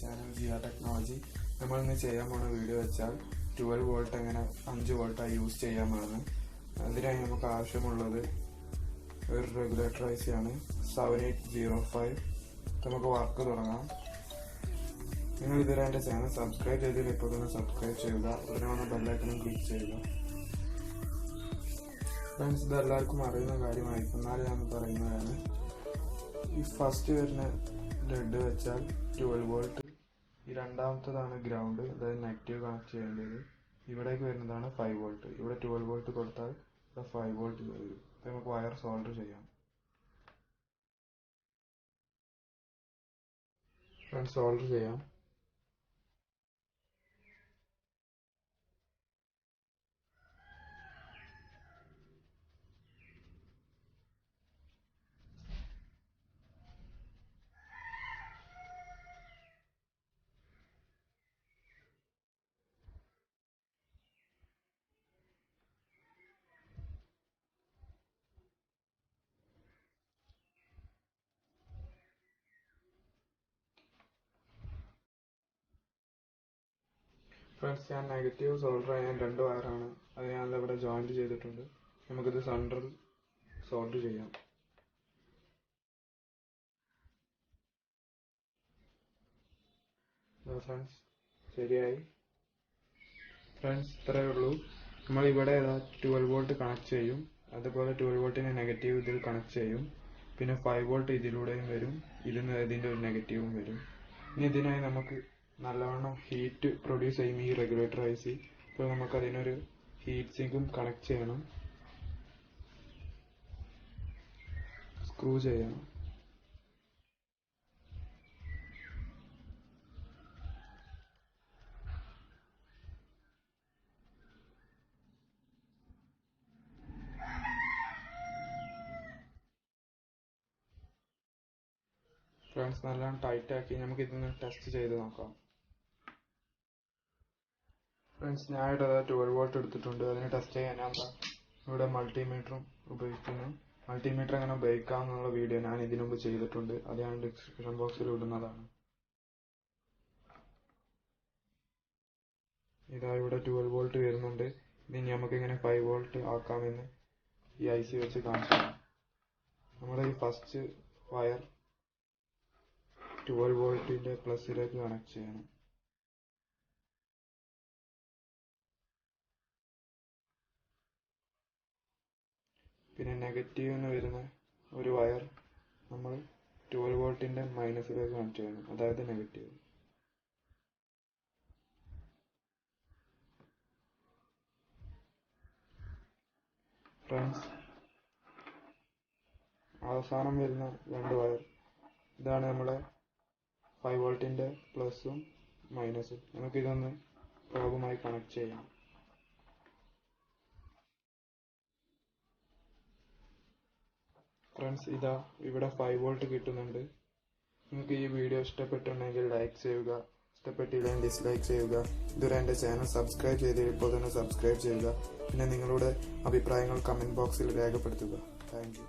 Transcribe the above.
Channel Jiya technology. നമ്മൾ ഇന്ന് ചെയ്യാൻ പോകുന്ന വീഡിയോ വെച്ചാൽ 12 വോൾട്ട് എങ്ങനെ 5 വോൾട്ടായി യൂസ് ചെയ്യാമെന്നാണ്. അതിനായി നമുക്ക് ആവശ്യമുള്ളത് ഒരു റെഗുലേറ്റർ IC ആണ് 7805. നമുക്ക് വർക്ക് തുടങ്ങാം. നിങ്ങൾ ഇതുവരെ എൻ്റെ ചാനൽ സബ്സ്ക്രൈബ് ചെയ്തതിൽ ഇപ്പോൾ തന്നെ സബ്സ്ക്രൈബ് ചെയ്യുക. ഉടനെ വന്ന ബെല്ലൈക്കണും ക്ലിക്ക് ചെയ്യുക. ഫ്രണ്ട്സ്, ഇത് എല്ലാവർക്കും അറിയുന്ന കാര്യമായിരിക്കും, എന്നാലും ഞാൻ പറയുന്നതാണ്. ഈ ഫസ്റ്റ് വരുന്ന ലെഡ് വെച്ചാൽ 12 വോൾട്ട്, ഈ രണ്ടാമത്തതാണ് ഗ്രൗണ്ട്, അതായത് നെഗറ്റീവ് കണക്ട് ചെയ്യേണ്ടത്. ഇവിടേക്ക് വരുന്നതാണ് 5 വോൾട്ട്. ഇവിടെ 12 വോൾട്ട് കൊടുത്താൽ ഇവിടെ 5 വോൾട്ട് വരും. നമുക്ക് വയർ സോൾഡർ ചെയ്യാം. ഫ്രണ്ട്സ്, സോൾഡർ ചെയ്യാം. ഫ്രണ്ട്സ്, ഞാൻ നെഗറ്റീവ് സോൾഡർ ചെയ്യാൻ 2 വയറാണ്, അത് ഞാൻ ഇവിടെ ജോയിന്റ് ചെയ്തിട്ടുണ്ട്. നമുക്കിത് സെൻട്രൽ സോൾഡർ ചെയ്യാം. ഫ്രണ്ട്സ്, ശരിയായി. ഫ്രണ്ട്സ്, ഇത്രയേ ഉള്ളൂ. നമ്മൾ ഇവിടെ 12 വോൾട്ട് കണക്ട് ചെയ്യും. അതുപോലെ 12 വോൾട്ടിന് നെഗറ്റീവ് ഇതിൽ കണക്ട് ചെയ്യും. പിന്നെ 5 വോൾട്ട് ഇതിലൂടെയും വരും, ഇതിൻ്റെ ഒരു നെഗറ്റീവും വരും. ഇനി ഇതിനായി നമുക്ക് നല്ലവണ്ണം ഹീറ്റ് പ്രൊഡ്യൂസ് ചെയ്യും ഈ റെഗുലേറ്റർ IC. അപ്പോൾ നമുക്കതിനൊരു ഹീറ്റ് സിങ്കും കണക്ട് ചെയ്യണം, സ്ക്രൂ ചെയ്യണം. ഫ്രണ്ട്സ്, നല്ലോണം ടൈറ്റ് ആക്കി നമുക്ക് ഇതൊന്ന് ടെസ്റ്റ് ചെയ്ത് നോക്കാം. ഫ്രണ്ട്സ്, ഞാൻ ഇവിടെ 12 വോൾട്ട് എടുത്തിട്ടുണ്ട്. അതിന് ടെസ്റ്റ് ചെയ്യാൻ ഞാൻ ഇവിടെ മൾട്ടിമീറ്ററും ഉപയോഗിക്കുന്നു. മൾട്ടിമീറ്റർ എങ്ങനെ ഉപയോഗിക്കാമെന്നുള്ള വീഡിയോ ഞാൻ ഇതിനു മുമ്പ് ചെയ്തിട്ടുണ്ട്, അത് ഞാൻ ഡിസ്ക്രിപ്ഷൻ ബോക്സിൽ ഇടുന്നതാണ്. ഇതാ ഇവിടെ 12 വോൾട്ട് വരുന്നുണ്ട്. ഇനി നമുക്ക് ഇങ്ങനെ 5 വോൾട്ട് ആക്കാമെന്ന് ഈ IC വെച്ച് കാണിച്ചു. നമ്മുടെ ഈ ഫസ്റ്റ് വയർ 12 വോൾട്ടിന്റെ പ്ലസിലേക്ക് കണക്ട് ചെയ്യണം. പിന്നെ നെഗറ്റീവിന് വരുന്ന ഒരു വയർ നമ്മൾ 12 വോൾട്ടിന്റെ മൈനസിലേക്ക് കണക്ട് ചെയ്യണം, അതായത് നെഗറ്റീവ്. ഫ്രണ്ട്സ്, അവസാനം വരുന്ന 2 വയർ, ഇതാണ് നമ്മുടെ 5 വോൾട്ടിന്റെ പ്ലസും മൈനസും. നമുക്കിതൊന്ന് പ്രോബുമായി കണക്ട് ചെയ്യാം. ഫ്രണ്ട്സ്, ഇതാ ഇവിടെ 5 വോൾട്ട് കിട്ടുന്നുണ്ട്. നിങ്ങൾക്ക് ഈ വീഡിയോ ഇഷ്ടപ്പെട്ടുണ്ടെങ്കിൽ ലൈക്ക് ചെയ്യുക, ഇഷ്ടപ്പെട്ടില്ലെങ്കിൽ ഡിസ്ലൈക്ക് ചെയ്യുക. ഇതുവരെ എൻ്റെ ചാനൽ സബ്സ്ക്രൈബ് ചെയ്ത് ഇപ്പോൾ തന്നെ സബ്സ്ക്രൈബ് ചെയ്യുക. പിന്നെ നിങ്ങളുടെ അഭിപ്രായങ്ങൾ കമൻറ്റ് ബോക്സിൽ രേഖപ്പെടുത്തുക. Thank you.